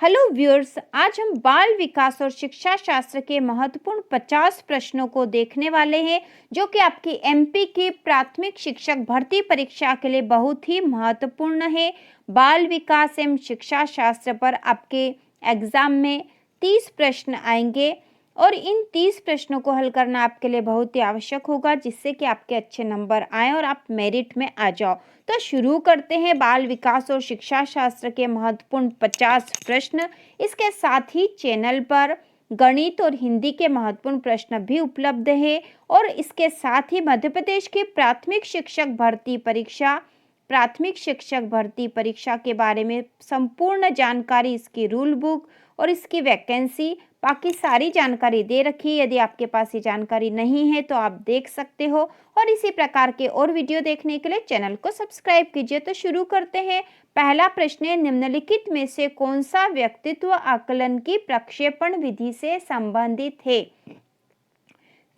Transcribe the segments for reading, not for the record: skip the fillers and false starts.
Hello viewers, आज हम बाल विकास और शिक्षा शास्त्र के महत्वपूर्ण 50 प्रश्नों को देखने वाले हैं जो कि आपकी एमपी की प्राथमिक शिक्षक भर्ती परीक्षा के लिए बहुत ही महत्वपूर्ण है। बाल विकास एवं शिक्षा शास्त्र पर आपके एग्जाम में 30 प्रश्न आएंगे और इन 30 प्रश्नों को हल करना आपके लिए बहुत ही आवश्यक होगा, जिससे कि आपके अच्छे नंबर आए और आप मेरिट में आ जाओ। तो शुरू करते हैं बाल विकास और शिक्षा शास्त्र के महत्वपूर्ण 50 प्रश्न। इसके साथ ही चैनल पर गणित और हिंदी के महत्वपूर्ण प्रश्न भी उपलब्ध है और इसके साथ ही मध्य प्रदेश की प्राथमिक शिक्षक भर्ती परीक्षा के बारे में संपूर्ण जानकारी, इसकी रूल बुक और इसकी वैकेंसी, बाकी सारी जानकारी दे रखी है। यदि आपके पास ये जानकारी नहीं है तो आप देख सकते हो और इसी प्रकार के और वीडियो देखने के लिए चैनल को सब्सक्राइब कीजिए। तो शुरू करते हैं। पहला प्रश्न है, निम्नलिखित में से कौन सा व्यक्तित्व आकलन की प्रक्षेपण विधि से संबंधित है?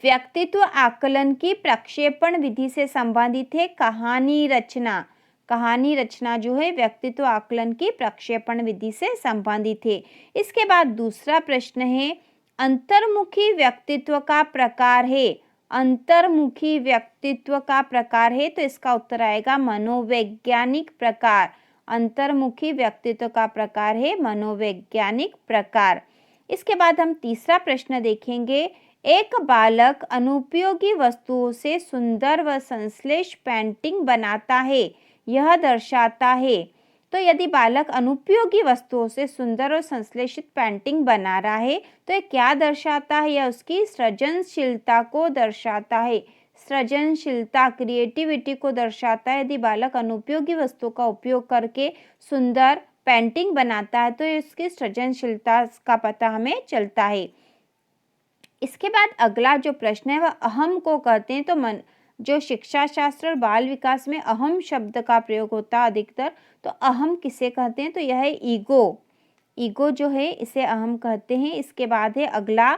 व्यक्तित्व आकलन की प्रक्षेपण विधि से संबंधित है कहानी रचना। कहानी रचना जो है व्यक्तित्व आकलन की प्रक्षेपण विधि से संबंधित है। इसके बाद दूसरा प्रश्न है, अंतर्मुखी व्यक्तित्व का प्रकार है। अंतर्मुखी व्यक्तित्व का प्रकार है तो इसका उत्तर आएगा मनोवैज्ञानिक प्रकार। अंतर्मुखी व्यक्तित्व का प्रकार है मनोवैज्ञानिक प्रकार। इसके बाद हम तीसरा प्रश्न देखेंगे, एक बालक अनुपयोगी वस्तुओं से सुंदर व संश्लेष पेंटिंग बनाता है, यह दर्शाता है। तो यदि बालक अनुपयोगी वस्तुओं से सुंदर और संश्लेषित पेंटिंग बना रहा है तो यह क्या दर्शाता है? यह उसकी सृजनशीलता को दर्शाता है। सृजनशीलता, क्रिएटिविटी को दर्शाता है। यदि बालक अनुपयोगी वस्तुओं का उपयोग करके सुंदर पेंटिंग बनाता है तो इसकी सृजनशीलता का पता हमें चलता है। इसके बाद अगला जो प्रश्न है वह अहम को कहते हैं। तो जो शिक्षा शास्त्र और बाल विकास में अहम शब्द का प्रयोग होता है अधिकतर, तो अहम किसे कहते हैं? तो यह है ईगो। ईगो जो है इसे अहम कहते हैं। इसके बाद है अगला,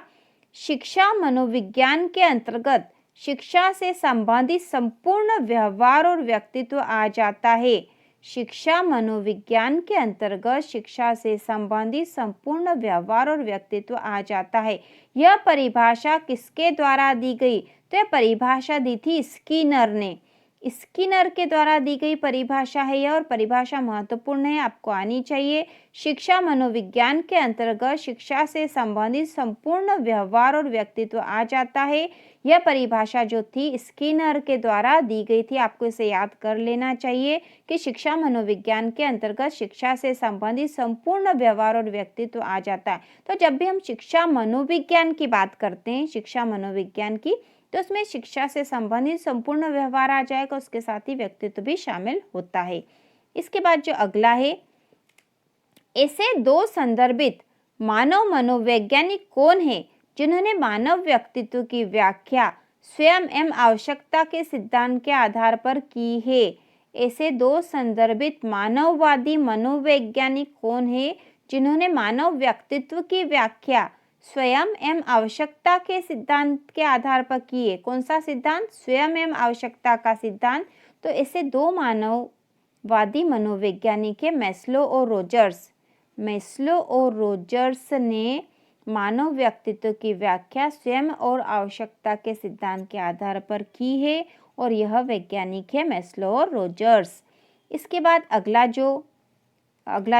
शिक्षा मनोविज्ञान के अंतर्गत शिक्षा से संबंधित संपूर्ण व्यवहार और व्यक्तित्व आ जाता है। शिक्षा मनोविज्ञान के अंतर्गत शिक्षा से संबंधित संपूर्ण व्यवहार और व्यक्तित्व आ जाता है। यह परिभाषा किसके द्वारा दी गई? तो यह परिभाषा दी थी स्किनर ने। स्किनर के द्वारा दी गई परिभाषा है यह और परिभाषा महत्वपूर्ण है, आपको आनी चाहिए। शिक्षा मनोविज्ञान के अंतर्गत शिक्षा से संबंधित संपूर्ण व्यवहार और व्यक्तित्व आ जाता है। यह परिभाषा जो थी स्किनर के द्वारा दी गई थी, आपको इसे याद कर लेना चाहिए कि शिक्षा मनोविज्ञान के अंतर्गत शिक्षा से संबंधित संपूर्ण व्यवहार और व्यक्तित्व आ जाता है। तो जब भी हम शिक्षा मनोविज्ञान की बात करते हैं, शिक्षा मनोविज्ञान की, तो उसमें शिक्षा से संबंधित संपूर्ण व्यवहार आ जाएगा, उसके साथ ही व्यक्तित्व भी शामिल होता है। इसके बाद जो अगला है, ऐसे दो संदर्भित मानव मनोवैज्ञानिक कौन है जिन्होंने मानव व्यक्तित्व की व्याख्या स्वयं एवं आवश्यकता के सिद्धांत के आधार पर की है? ऐसे दो संदर्भित मानववादी मनोवैज्ञानिक कौन है जिन्होंने मानव व्यक्तित्व की व्याख्या स्वयं एवं आवश्यकता के सिद्धांत के आधार पर की है? कौन सा सिद्धांत? स्वयं एवं आवश्यकता का सिद्धांत। तो ऐसे दो मानववादी मनोवैज्ञानिक है मैस्लो और रोजर्स। मैस्लो और रोजर्स ने मानव व्यक्तित्व की व्याख्या स्वयं और आवश्यकता के सिद्धांत के आधार पर की है और यह वैज्ञानिक है मैस्लो और रोजर्स। इसके बाद अगला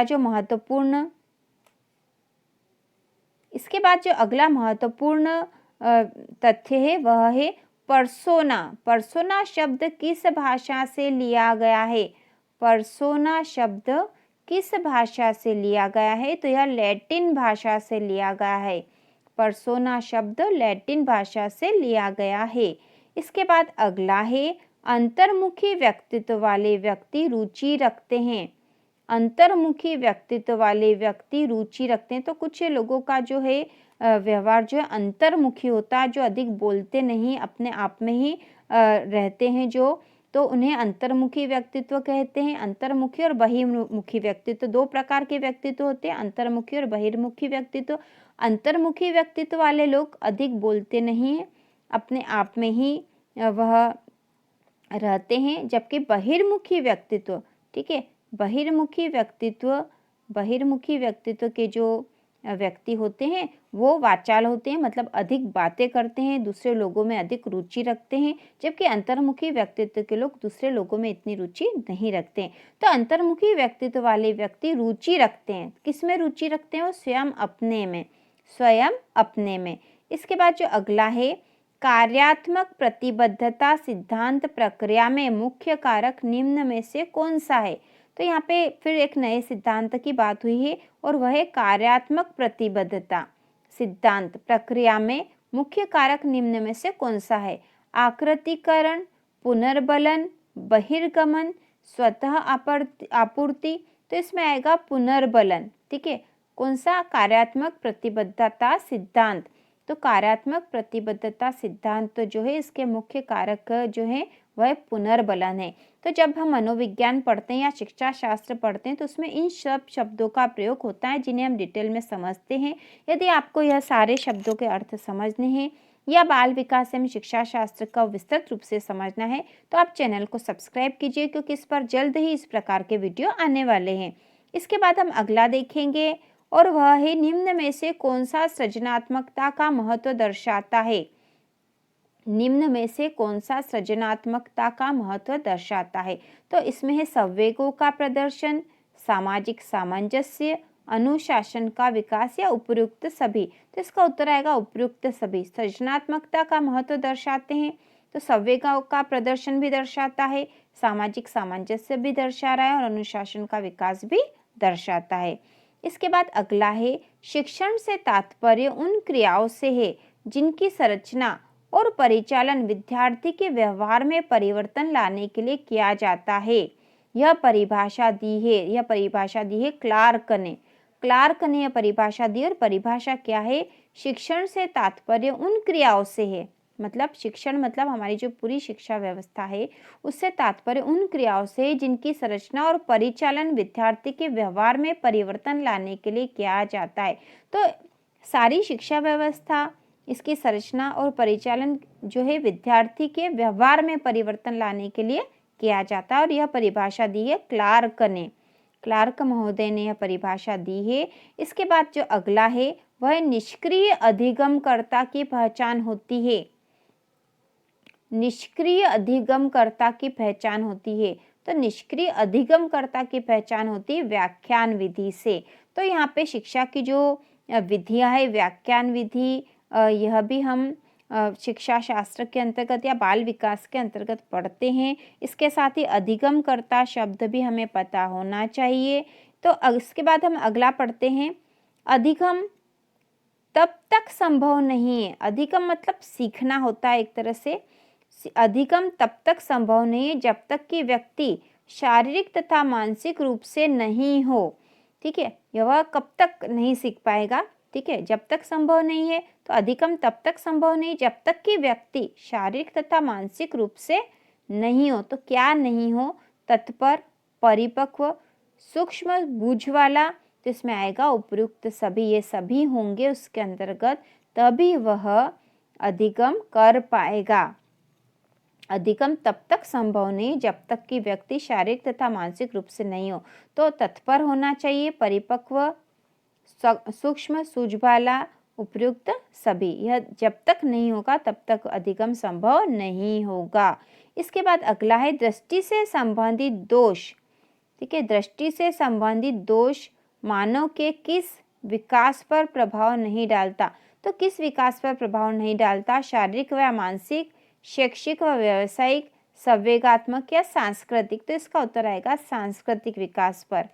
जो महत्वपूर्ण तथ्य है वह है पर्सोना। पर्सोना शब्द किस भाषा से लिया गया है? पर्सोना शब्द किस भाषा से लिया गया है? तो यह लैटिन भाषा से लिया गया है। पर्सोना शब्द लैटिन भाषा से लिया गया है। इसके बाद अगला है, अंतर्मुखी व्यक्तित्व वाले व्यक्ति रुचि रखते हैं। अंतर्मुखी व्यक्तित्व वाले व्यक्ति रुचि रखते हैं। तो कुछ लोगों का जो है व्यवहार जो है अंतर्मुखी होता है, जो अधिक बोलते नहीं, अपने आप में ही रहते हैं जो, तो उन्हें अंतर्मुखी व्यक्तित्व कहते हैं। अंतर्मुखी और बहिर्मुखी व्यक्तित्व, दो प्रकार के व्यक्तित्व होते हैं, अंतर्मुखी और बहिर्मुखी व्यक्तित्व। अंतर्मुखी व्यक्तित्व वाले लोग अधिक बोलते नहीं हैं, अपने आप में ही वह रहते हैं, जबकि बहिर्मुखी व्यक्तित्व, ठीक है, बहिर्मुखी व्यक्तित्व बहिर्मुखी व्यक्तित्व के जो व्यक्ति होते हैं वो वाचाल होते हैं, मतलब अधिक बातें करते हैं, दूसरे लोगों में अधिक रुचि रखते हैं, जबकि अंतर्मुखी व्यक्तित्व के लोग दूसरे लोगों में इतनी रुचि नहीं रखते हैं। तो अंतर्मुखी व्यक्तित्व वाले व्यक्ति रुचि रखते हैं, किस में रुचि रखते हैं? वो स्वयं अपने में, स्वयं अपने में। इसके बाद जो अगला है, कार्यात्मक प्रतिबद्धता सिद्धांत प्रक्रिया में मुख्य कारक निम्न में से कौन सा है? तो यहाँ पे फिर एक नए सिद्धांत की बात हुई है और वह है कार्यात्मक प्रतिबद्धता सिद्धांत प्रक्रिया में मुख्य कारक निम्न में से कौन सा है? आकृतिकरण, पुनर्बलन, बहिर्गमन, स्वतः आपूर्ति। तो इसमें आएगा पुनर्बलन। ठीक है, कौन सा? कार्यात्मक प्रतिबद्धता सिद्धांत। तो कार्यात्मक प्रतिबद्धता सिद्धांत जो है इसके मुख्य कारक जो है वह पुनर्बलन है। तो जब हम मनोविज्ञान पढ़ते हैं या शिक्षा शास्त्र पढ़ते हैं तो उसमें इन सब शब्दों का प्रयोग होता है जिन्हें हम डिटेल में समझते हैं। यदि आपको यह सारे शब्दों के अर्थ समझने हैं या बाल विकास एवं शिक्षा शास्त्र का विस्तृत रूप से समझना है तो आप चैनल को सब्सक्राइब कीजिए, क्योंकि इस पर जल्द ही इस प्रकार के वीडियो आने वाले हैं। इसके बाद हम अगला देखेंगे और वह है निम्न में से कौन सा सृजनात्मकता का महत्व दर्शाता है? निम्न में से कौन सा सृजनात्मकता का महत्व दर्शाता है? तो इसमें है संवेगों का प्रदर्शन, सामाजिक सामंजस्य, अनुशासन का विकास या उपयुक्त सभी। तो इसका उत्तर आएगा उपयुक्त सभी। सृजनात्मकता का महत्व दर्शाते हैं तो संवेगों का प्रदर्शन भी दर्शाता है, सामाजिक सामंजस्य भी दर्शा रहा है और अनुशासन का विकास भी दर्शाता है। इसके बाद अगला है, शिक्षण से तात्पर्य उन क्रियाओं से है जिनकी संरचना और परिचालन विद्यार्थी के व्यवहार में परिवर्तन लाने के लिए किया जाता है। यह परिभाषा दी है क्लार्क ने। यह परिभाषा दी और परिभाषा क्या है? शिक्षण से तात्पर्य उन क्रियाओं से है, मतलब शिक्षण मतलब हमारी जो पूरी शिक्षा व्यवस्था है उससे तात्पर्य उन क्रियाओं से जिनकी संरचना और परिचालन विद्यार्थी के व्यवहार में परिवर्तन लाने के लिए किया जाता है। तो सारी शिक्षा व्यवस्था, इसकी संरचना और परिचालन जो है विद्यार्थी के व्यवहार में परिवर्तन लाने के लिए किया जाता है और यह परिभाषा दी है क्लार्क महोदय ने यह परिभाषा दी है। इसके बाद जो अगला है वह निष्क्रिय अधिगमकर्ता की पहचान होती है। निष्क्रिय अधिगमकर्ता की पहचान होती है। तो निष्क्रिय अधिगमकर्ता की पहचान होती है व्याख्यान विधि से। तो यहाँ पे शिक्षा की जो विधियाँ है, व्याख्यान विधि, यह भी हम शिक्षा शास्त्र के अंतर्गत या बाल विकास के अंतर्गत पढ़ते हैं। इसके साथ ही अधिगमकर्ता शब्द भी हमें पता होना चाहिए। तो इसके बाद हम अगला पढ़ते हैं, अधिगम तब तक संभव नहीं है। अधिगम मतलब सीखना होता है एक तरह से। अधिगम तब तक संभव नहीं है जब तक कि व्यक्ति शारीरिक तथा मानसिक रूप से नहीं हो। ठीक है, यह कब तक नहीं सीख पाएगा? ठीक है, जब तक संभव नहीं है। तो अधिगम तब तक संभव नहीं जब तक कि व्यक्ति शारीरिक तथा मानसिक रूप से नहीं हो। तो क्या नहीं हो? तत्पर, परिपक्व, सूक्ष्म बूझ वाला। तो इसमें आएगा उपयुक्त सभी। ये सभी होंगे उसके अंतर्गत, तभी वह अधिगम कर पाएगा। अधिगम तब तक संभव नहीं जब तक कि व्यक्ति शारीरिक तथा मानसिक रूप से नहीं हो। तो तत्पर होना चाहिए, परिपक्व, सूक्ष्म, सूझवाला, उपयुक्त सभी। यह जब तक नहीं होगा तब तक अधिगम संभव नहीं होगा। इसके बाद अगला है दृष्टि से संबंधित दोष। ठीक है, दृष्टि से संबंधित दोष मानव के किस विकास पर प्रभाव नहीं डालता? तो किस विकास पर प्रभाव नहीं डालता? शारीरिक व मानसिक, शैक्षिक व व्यावसायिक, संवेगात्मक या सांस्कृतिक। तो इसका उत्तर आएगा सांस्कृतिक विकास पर।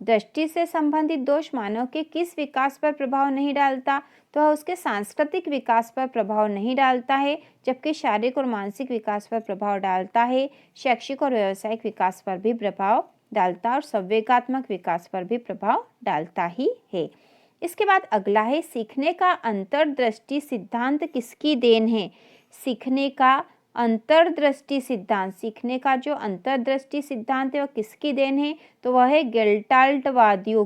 दृष्टि से संबंधित दोष मानव के किस विकास पर प्रभाव नहीं डालता? तो उसके सांस्कृतिक विकास पर प्रभाव नहीं डालता है, जबकि शारीरिक और मानसिक विकास पर प्रभाव डालता है, शैक्षिक और व्यावसायिक विकास पर भी प्रभाव डालता है और संवेगात्मक विकास पर भी प्रभाव डालता ही है। इसके बाद अगला है, सीखने का अंतर्दृष्टि सिद्धांत किसकी देन है? सीखने का अंतर्दृष्टि सिद्धांत, सीखने का जो अंतर्दृष्टि सिद्धांत है वह किसकी देन है? तो वह है गेल्टाल्टवादियों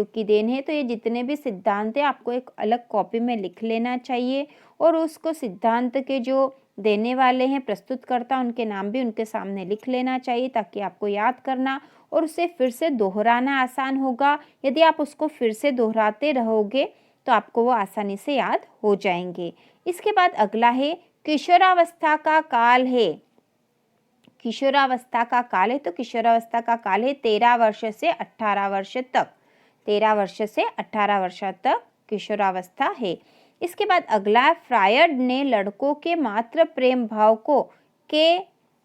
की देन है। तो ये जितने भी सिद्धांत है आपको एक अलग कॉपी में लिख लेना चाहिए और उसको सिद्धांत के जो देने वाले हैं प्रस्तुतकर्ता, उनके नाम भी उनके सामने लिख लेना चाहिए ताकि आपको याद करना और उसे फिर से दोहराना आसान होगा। यदि आप उसको फिर से दोहराते रहोगे तो आपको वो आसानी से याद हो जाएंगे। इसके बाद अगला है किशोरावस्था का काल है। किशोरावस्था का काल है तो किशोरावस्था का काल है 13 वर्ष से 18 वर्ष तक। 13 वर्ष से 18 वर्ष तक किशोरावस्था है। इसके बाद अगला फ्रायड ने लड़कों के मात्र प्रेम भाव को के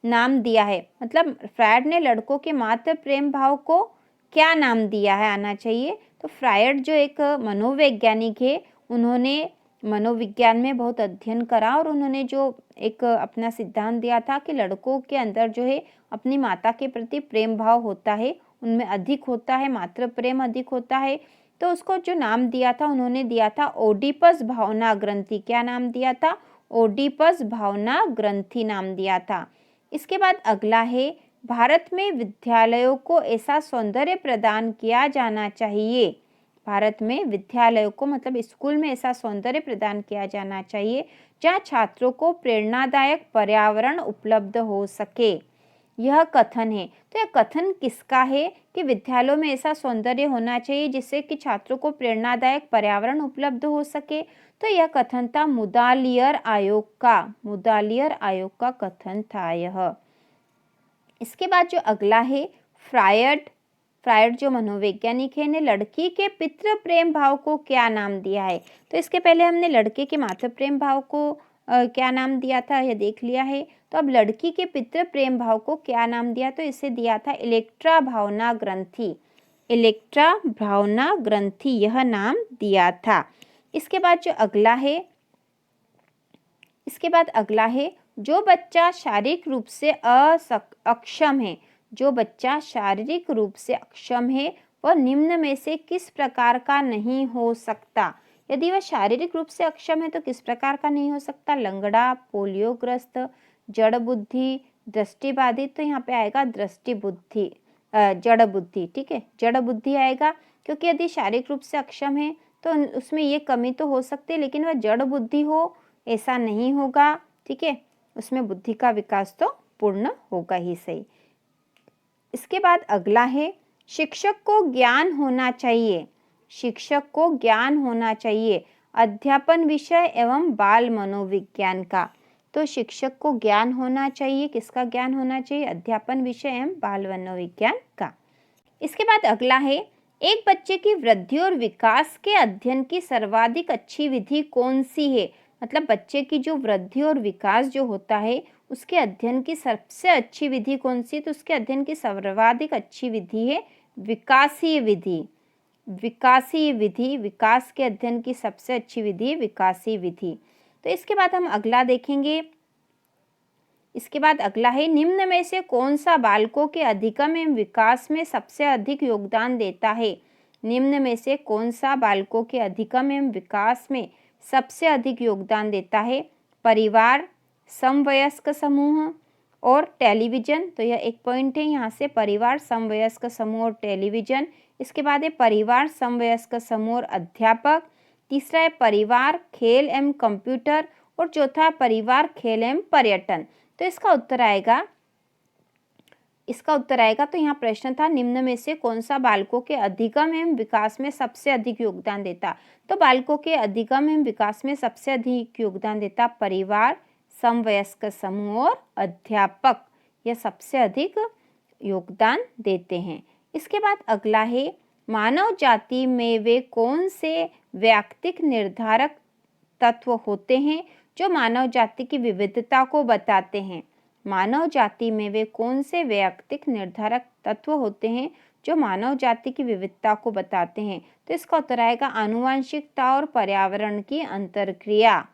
नाम दिया है। मतलब फ्रायड ने लड़कों के मात्र प्रेम भाव को क्या नाम दिया है आना चाहिए। तो फ्रायड जो एक मनोवैज्ञानिक है, उन्होंने मनोविज्ञान में बहुत अध्ययन करा और उन्होंने जो एक अपना सिद्धांत दिया था कि लड़कों के अंदर जो है अपनी माता के प्रति प्रेम भाव होता है, उनमें अधिक होता है, मात्र प्रेम अधिक होता है। तो उसको जो नाम दिया था उन्होंने दिया था ओडिपस भावना ग्रंथि। क्या नाम दिया था? ओडिपस भावना ग्रंथि नाम दिया था। इसके बाद अगला है भारत में विद्यालयों को ऐसा सौंदर्य प्रदान किया जाना चाहिए। भारत में विद्यालयों को मतलब स्कूल में ऐसा सौंदर्य प्रदान किया जाना चाहिए जहाँ छात्रों को प्रेरणादायक पर्यावरण उपलब्ध हो सके। यह कथन है। तो यह कथन किसका है कि विद्यालयों में ऐसा सौंदर्य होना चाहिए जिससे कि छात्रों को प्रेरणादायक पर्यावरण उपलब्ध हो सके। तो यह कथन था मुदालियर आयोग का। मुदालियर आयोग का कथन था यह। इसके बाद जो अगला है फ्रायड जो मनोवैज्ञानिक है ने लड़की के पितृ प्रेम भाव को क्या नाम दिया है। तो इसके पहले हमने लड़के के मातृ प्रेम भाव को क्या नाम दिया था यह देख लिया है। तो अब लड़की के पितृ प्रेम भाव को क्या नाम दिया, तो इसे दिया था इलेक्ट्रा भावना ग्रंथि। इलेक्ट्रा भावना ग्रंथि यह नाम दिया था। इसके बाद जो अगला है जो बच्चा शारीरिक रूप से अक्षम है, जो बच्चा शारीरिक रूप से अक्षम है वह निम्न में से किस प्रकार का नहीं हो सकता। यदि वह शारीरिक रूप से अक्षम है तो किस प्रकार का नहीं हो सकता? लंगड़ा, पोलियोग्रस्त, जड़ बुद्धि, दृष्टिबाधित। तो यहाँ पे आएगा दृष्टि बुद्धि, जड़ बुद्धि। ठीक है, जड़ बुद्धि आएगा क्योंकि यदि शारीरिक रूप से अक्षम है तो उसमें ये कमी तो हो सकती है लेकिन वह जड़ बुद्धि हो ऐसा नहीं होगा। ठीक है, उसमें बुद्धि का विकास तो पूर्ण होगा ही सही। इसके बाद अगला है शिक्षक को ज्ञान होना चाहिए। शिक्षक को ज्ञान होना चाहिए अध्यापन विषय एवं बाल मनोविज्ञान का। तो शिक्षक को ज्ञान होना चाहिए, किसका ज्ञान होना चाहिए? अध्यापन विषय एवं बाल मनोविज्ञान का। इसके बाद अगला है एक बच्चे की वृद्धि और विकास के अध्ययन की सर्वाधिक अच्छी विधि कौन सी है। मतलब बच्चे की जो वृद्धि और विकास जो होता है उसके अध्ययन की सबसे अच्छी विधि कौन सी है? तो उसके अध्ययन की सर्वाधिक अच्छी विधि है विकासीय विधि। विकासीय विधि, विकास के अध्ययन की सबसे अच्छी विधि है विकासीय विधि। तो इसके बाद हम अगला देखेंगे। इसके बाद अगला है निम्न में से कौन सा बालकों के अधिगम एवं विकास में सबसे अधिक योगदान देता है। निम्न में से कौन सा बालकों के अधिगम एवं विकास में सबसे अधिक योगदान देता है? परिवार, समवयस्क समूह और टेलीविजन। तो यह एक पॉइंट है यहाँ से, परिवार, समवयस्क समूह और टेलीविजन। इसके बाद है परिवार, समवयस्क समूह और अध्यापक। तीसरा है परिवार, खेल एवं कंप्यूटर और चौथा परिवार, खेल एवं पर्यटन। तो इसका उत्तर आएगा तो यहाँ प्रश्न था निम्न में से कौन सा बालकों के अधिगम एवं विकास में सबसे अधिक योगदान देता। तो बालकों के अधिगम एवं विकास में सबसे अधिक योगदान देता परिवार, समवयस्क समूह और अध्यापक। यह सबसे अधिक योगदान देते हैं। इसके बाद अगला है मानव जाति में वे कौन से व्यक्तिक निर्धारक तत्व होते हैं जो मानव जाति की विविधता को बताते हैं। मानव जाति में वे कौन से व्यक्तिक निर्धारक तत्व होते हैं जो मानव जाति की विविधता को बताते हैं। तो इसका उत्तर आएगा आनुवंशिकता और पर्यावरण की अंतरक्रिया।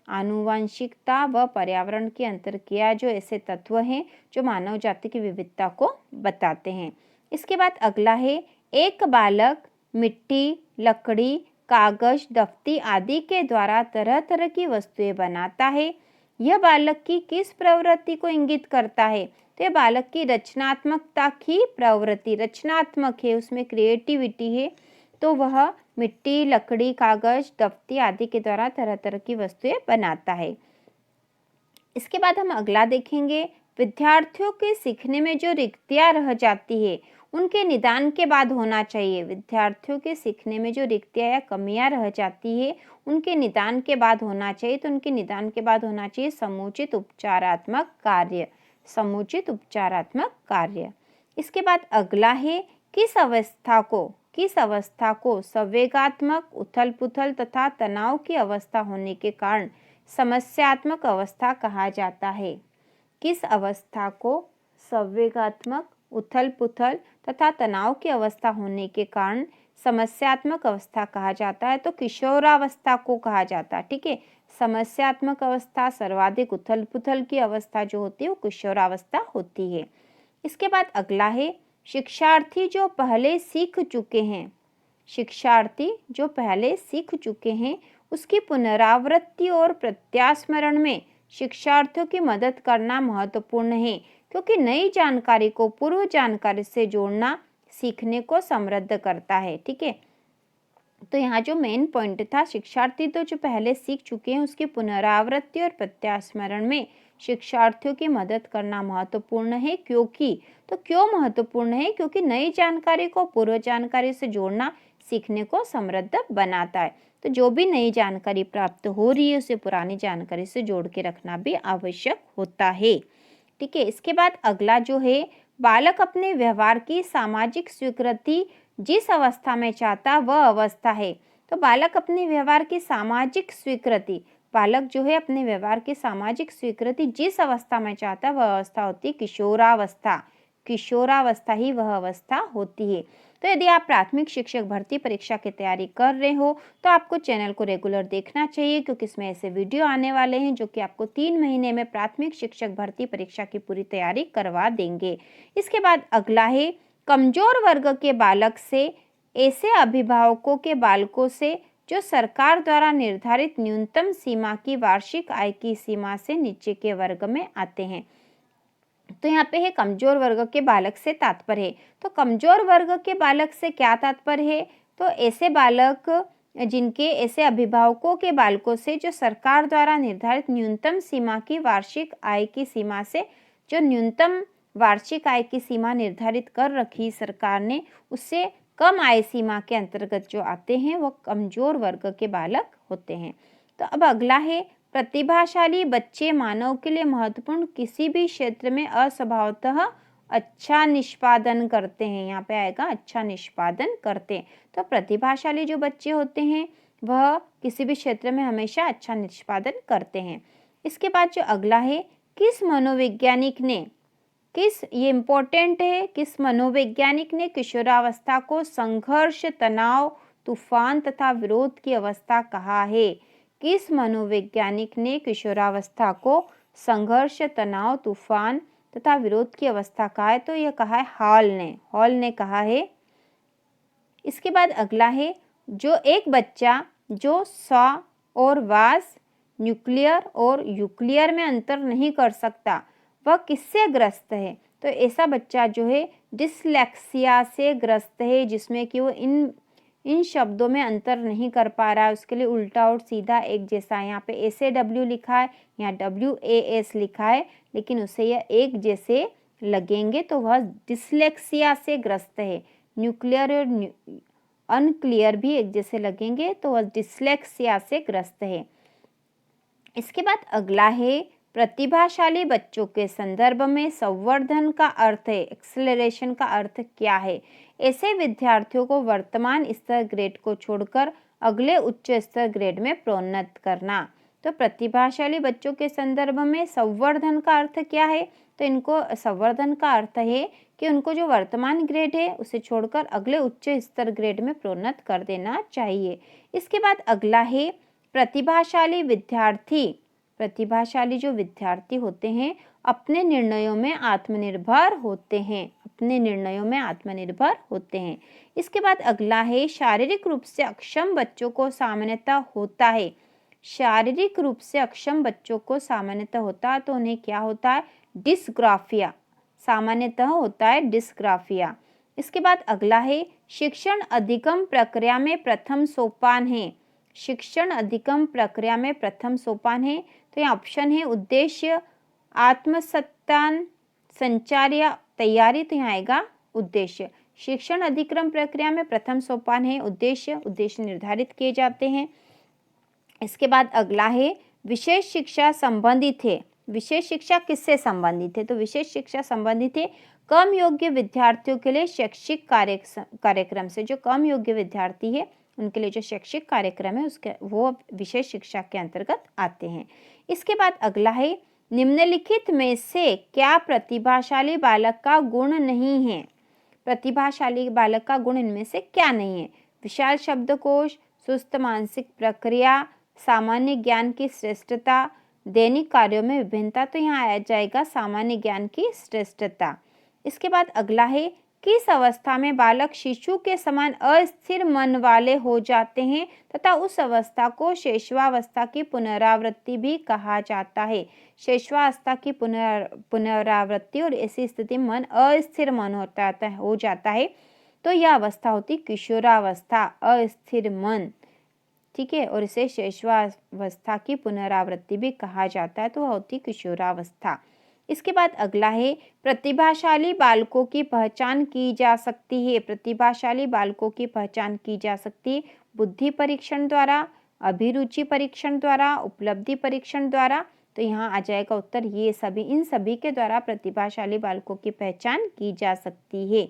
आनुवंशिकता व पर्यावरण की अंतरक्रिया जो ऐसे तत्व हैं जो मानव जाति की विविधता को बताते हैं। इसके बाद अगला है एक बालक मिट्टी, लकड़ी, कागज, दफ्ती आदि के द्वारा तरह तरह की वस्तुएं बनाता है। यह बालक की किस प्रवृत्ति को इंगित करता है? तो यह बालक की रचनात्मकता की प्रवृत्ति, रचनात्मक है, उसमें क्रिएटिविटी है। तो वह मिट्टी, लकड़ी, कागज, दफ्ती आदि के द्वारा तरह तरह की वस्तुएं बनाता है। इसके बाद हम अगला देखेंगे, विद्यार्थियों के सीखने में जो रिक्तियाँ रह जाती है उनके निदान के बाद होना चाहिए। विद्यार्थियों के सीखने में जो रिक्तियाँ या कमियाँ रह जाती है उनके निदान के बाद होना चाहिए। तो उनके निदान के बाद होना चाहिए समुचित उपचारात्मक कार्य, समुचित उपचारात्मक कार्य। इसके बाद अगला है, किस अवस्था को संवेगात्मक उथल पुथल तथा तनाव की अवस्था होने के कारण समस्यात्मक अवस्था कहा जाता है। किस अवस्था को संवेगात्मक उथल पुथल तथा तनाव की अवस्था होने के कारण समस्यात्मक अवस्था कहा जाता है? तो किशोरावस्था को कहा जाता है। ठीक है, समस्यात्मक अवस्था, सर्वाधिक उथल पुथल की अवस्था जो होती है वो किशोरावस्था होती है। इसके बाद अगला है, शिक्षार्थी जो पहले सीख चुके हैं, शिक्षार्थी जो पहले सीख चुके हैं उसकी पुनरावृत्ति और प्रत्यास्मरण में शिक्षार्थियों की मदद करना महत्वपूर्ण है, क्योंकि नई जानकारी को पूर्व जानकारी से जोड़ना सीखने को समृद्ध करता है। ठीक है, तो यहाँ जो मेन पॉइंट था, शिक्षार्थी तो जो पहले सीख चुके हैं उसकी पुनरावृत्ति और प्रत्यास्मरण में शिक्षार्थियों की मदद करना महत्वपूर्ण है। क्यों महत्वपूर्ण है? क्योंकि नई जानकारी को पूर्व जानकारी से जोड़ना सीखने को समृद्ध बनाता है। तो जो भी नई जानकारी प्राप्त हो रही है उसे पुरानी जानकारी से जोड़ के रखना भी आवश्यक होता है। ठीक है, इसके बाद अगला जो है, बालक अपने व्यवहार की सामाजिक स्वीकृति जिस अवस्था में चाहता वह अवस्था है। तो बालक अपने व्यवहार की सामाजिक स्वीकृति, बालक जो है अपने व्यवहार की सामाजिक स्वीकृति जिस अवस्था में चाहता वह अवस्था होती है किशोरावस्था। किशोरावस्था ही वह अवस्था होती है। तो यदि आप प्राथमिक शिक्षक भर्ती परीक्षा की तैयारी कर रहे हो तो आपको चैनल को रेगुलर देखना चाहिए, क्योंकि इसमें ऐसे वीडियो आने वाले हैं जो कि आपको 3 महीने में प्राथमिक शिक्षक भर्ती परीक्षा की पूरी तैयारी करवा देंगे। इसके बाद अगला है, कमजोर वर्ग के बालक से ऐसे अभिभावकों के बालकों से जो सरकार द्वारा निर्धारित न्यूनतम सीमा की वार्षिक आय की सीमा से नीचे के वर्ग में आते हैं। तो यहाँ पे है कमजोर वर्ग के बालक से तात्पर्य है। तो कमजोर वर्ग के बालक से क्या तात्पर्य है? तो ऐसे बालक जिनके, ऐसे अभिभावकों के बालकों से जो सरकार द्वारा निर्धारित न्यूनतम सीमा की वार्षिक आय की सीमा से, जो न्यूनतम वार्षिक आय की सीमा निर्धारित कर रखी सरकार ने, उससे कम आय सीमा के अंतर्गत जो आते हैं वह कमजोर वर्ग के बालक होते हैं। तो अब अगला है, प्रतिभाशाली बच्चे मानव के लिए महत्वपूर्ण किसी भी क्षेत्र में अस्वभावतः अच्छा निष्पादन करते हैं। यहाँ पे आएगा अच्छा निष्पादन करते हैं। तो प्रतिभाशाली जो बच्चे होते हैं वह किसी भी क्षेत्र में हमेशा अच्छा निष्पादन करते हैं। इसके बाद जो अगला है, किस मनोवैज्ञानिक ने, ये इम्पोर्टेंट है, किस मनोवैज्ञानिक ने किशोरावस्था को संघर्ष, तनाव, तूफान तथा विरोध की अवस्था कहा है? किस मनोवैज्ञानिक ने किशोरावस्था को संघर्ष, तनाव, तूफान तथा विरोध की अवस्था कहा है? तो यह कहा है हॉल ने कहा है। इसके बाद अगला है, जो एक बच्चा जो सौ और वास, न्यूक्लियर और यूक्लियर में अंतर नहीं कर सकता वह किससे ग्रस्त है? तो ऐसा बच्चा जो है डिसलेक्सिया से ग्रस्त है, जिसमें कि वो इन शब्दों में अंतर नहीं कर पा रहा है, उसके लिए उल्टा और सीधा एक जैसा है। यहाँ पे SAW लिखा है, यहाँ WAS लिखा है, लेकिन उसे यह एक जैसे लगेंगे तो वह डिसलेक्सिया से ग्रस्त है। न्यूक्लियर और अनक्लियर भी एक जैसे लगेंगे तो वह डिसलेक्सिया से ग्रस्त है। इसके बाद अगला है, प्रतिभाशाली बच्चों के संदर्भ में संवर्धन का अर्थ है, एक्सेलरेशन का अर्थ क्या है? ऐसे विद्यार्थियों को वर्तमान स्तर ग्रेड को छोड़कर अगले उच्च स्तर ग्रेड में प्रोन्नत करना। तो प्रतिभाशाली बच्चों के संदर्भ में संवर्धन का अर्थ क्या है? तो इनको संवर्धन का अर्थ है कि उनको जो वर्तमान ग्रेड है उसे छोड़कर अगले उच्च स्तर ग्रेड में प्रोन्नत कर देना चाहिए। इसके बाद अगला है, प्रतिभाशाली विद्यार्थी, प्रतिभाशाली जो विद्यार्थी होते हैं अपने निर्णयों में आत्मनिर्भर होते हैं, अपने निर्णयों में आत्मनिर्भर होते हैं। इसके बाद अगला है, शारीरिक रूप से अक्षम बच्चों को सामान्यतः होता है, शारीरिक रूप से अक्षम बच्चों को सामान्यतः होता है तो उन्हें क्या होता है? डिस्ग्राफिया, सामान्यतः होता है डिस्ग्राफिया। इसके बाद अगला है, शिक्षण अधिगम प्रक्रिया में प्रथम सोपान है, शिक्षण अधिगम प्रक्रिया में प्रथम सोपान है। तो यहाँ ऑप्शन है उद्देश्य, आत्मसत्तान संचार या तैयारी, तो यहाँ आएगा उद्देश्य। शिक्षण अधिक्रम प्रक्रिया में प्रथम सोपान है उद्देश्य, उद्देश्य निर्धारित किए जाते हैं। इसके बाद अगला है विशेष शिक्षा संबंधित है। विशेष शिक्षा किससे संबंधित है? तो विशेष शिक्षा संबंधित है कम योग्य विद्यार्थियों के लिए शैक्षिक कार्यक्रम से। जो कम योग्य विद्यार्थी है उनके लिए जो शैक्षिक कार्यक्रम है उसके वो विशेष शिक्षा के अंतर्गत आते हैं। इसके बाद अगला है निम्नलिखित में से क्या प्रतिभाशाली बालक का गुण नहीं है? प्रतिभाशाली बालक का गुण इनमें से क्या नहीं है? विशाल शब्दकोश, सुस्त मानसिक प्रक्रिया, सामान्य ज्ञान की श्रेष्ठता, दैनिक कार्यों में विभिन्नता, तो यहाँ आ जाएगा सामान्य ज्ञान की श्रेष्ठता। इसके बाद अगला है किस अवस्था में बालक शिशु के समान अस्थिर मन वाले हो जाते हैं तथा उस अवस्था को शैशवावस्था की पुनरावृत्ति भी कहा जाता है। शैशवावस्था की पुनरावृत्ति और ऐसी स्थिति में मन अस्थिर मन हो जाता है तो यह अवस्था होती किशोरावस्था, अस्थिर मन, ठीक है, और इसे शैशवावस्था की पुनरावृत्ति भी कहा जाता है, तो वह होती किशोरावस्था। इसके बाद अगला है प्रतिभाशाली बालकों की पहचान की जा सकती है। प्रतिभाशाली बालकों की पहचान की जा सकती है बुद्धि परीक्षण द्वारा, अभिरुचि परीक्षण द्वारा, उपलब्धि परीक्षण द्वारा, तो यहाँ आ जाएगा उत्तर ये सभी, इन सभी के द्वारा प्रतिभाशाली बालकों की पहचान की जा सकती है।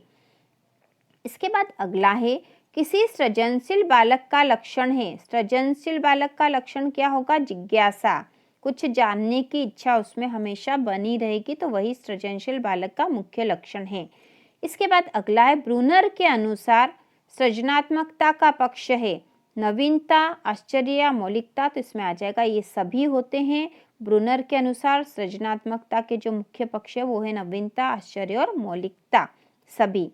इसके बाद अगला है किसी सृजनशील बालक का लक्षण है। सृजनशील बालक का लक्षण क्या होगा? जिज्ञासा, कुछ जानने की इच्छा उसमें हमेशा बनी रहेगी, तो वही सृजनशील बालक का मुख्य लक्षण है। इसके बाद अगला है ब्रूनर के अनुसार सृजनात्मकता का पक्ष है नवीनता, आश्चर्य या मौलिकता, तो इसमें आ जाएगा ये सभी होते हैं। ब्रूनर के अनुसार सृजनात्मकता के जो मुख्य पक्ष है वो है नवीनता, आश्चर्य और मौलिकता, सभी,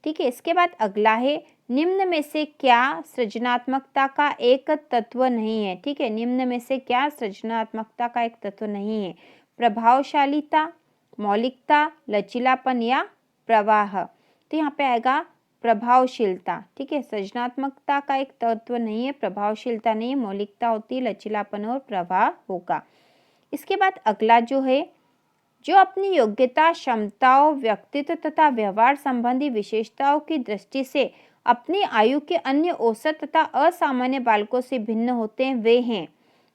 ठीक है। इसके बाद अगला है निम्न में से क्या सृजनात्मकता का एक तत्व नहीं है? ठीक है, निम्न में से क्या सृजनात्मकता का एक तत्व नहीं है? प्रभावशालीता, मौलिकता, लचीलापन या प्रवाह, तो यहाँ पे आएगा प्रभावशीलता, ठीक है। सृजनात्मकता का एक तत्व नहीं है, प्रभावशीलता नहीं है, मौलिकता होती है, लचीलापन और प्रवाह होगा। इसके बाद अगला जो है जो अपनी योग्यता, क्षमताओं, व्यक्तित्व तथा व्यवहार संबंधी विशेषताओं की दृष्टि से अपनी आयु के अन्य औसत तथा असामान्य बालकों से भिन्न होते हैं वे हैं।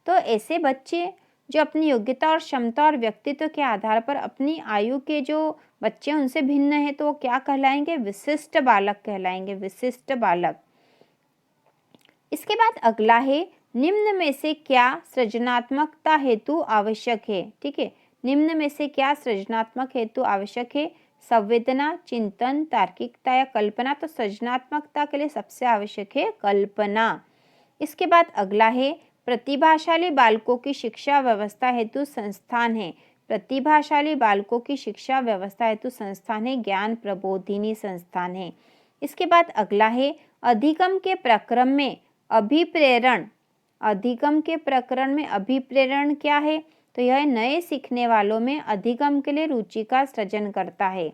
तो ऐसे बच्चे जो अपनी योग्यता और क्षमता और व्यक्तित्व के आधार पर अपनी आयु के जो बच्चे उनसे भिन्न है तो वो क्या कहलाएंगे? विशिष्ट बालक कहलाएंगे, विशिष्ट बालक। इसके बाद अगला है निम्न में से क्या सृजनात्मकता हेतु आवश्यक है? ठीक है, निम्न में से क्या सृजनात्मक हेतु आवश्यक है? संवेदना, चिंतन, तार्किकता या कल्पना, तो सृजनात्मकता के लिए सबसे आवश्यक है कल्पना। इसके बाद अगला है प्रतिभाशाली बालकों की शिक्षा व्यवस्था हेतु संस्थान है। प्रतिभाशाली बालकों की शिक्षा व्यवस्था हेतु संस्थान है ज्ञान प्रबोधिनी संस्थान है। इसके बाद अगला है अधिगम के प्रक्रम में अभिप्रेरण। अधिगम के प्रकरण में अभिप्रेरण क्या है? तो यह नए सीखने वालों में अधिगम के लिए रुचि का सृजन करता है,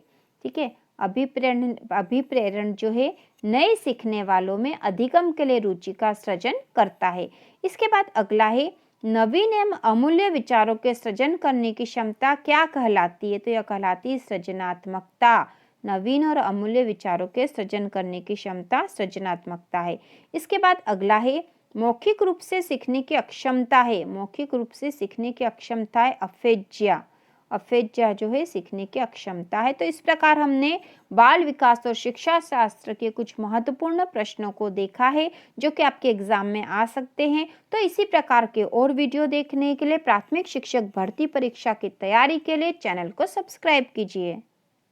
ठीक है। अभिप्रेरण जो है नए सीखने वालों में अधिगम के लिए रुचि का सृजन करता है। इसके बाद अगला है नवीन एवं अमूल्य विचारों के सृजन करने की क्षमता क्या कहलाती है? तो यह कहलाती है सृजनात्मकता। नवीन और अमूल्य विचारों के सृजन करने की क्षमता सृजनात्मकता है। इसके बाद अगला है मौखिक रूप से सीखने की अक्षमता है। मौखिक रूप से सीखने की अक्षमता है अफेज्या। अफेज्या जो है सीखने की अक्षमता है। तो इस प्रकार हमने बाल विकास और शिक्षा शास्त्र के कुछ महत्वपूर्ण प्रश्नों को देखा है जो कि आपके एग्जाम में आ सकते हैं। तो इसी प्रकार के और वीडियो देखने के लिए प्राथमिक शिक्षक भर्ती परीक्षा की तैयारी के लिए चैनल को सब्सक्राइब कीजिए।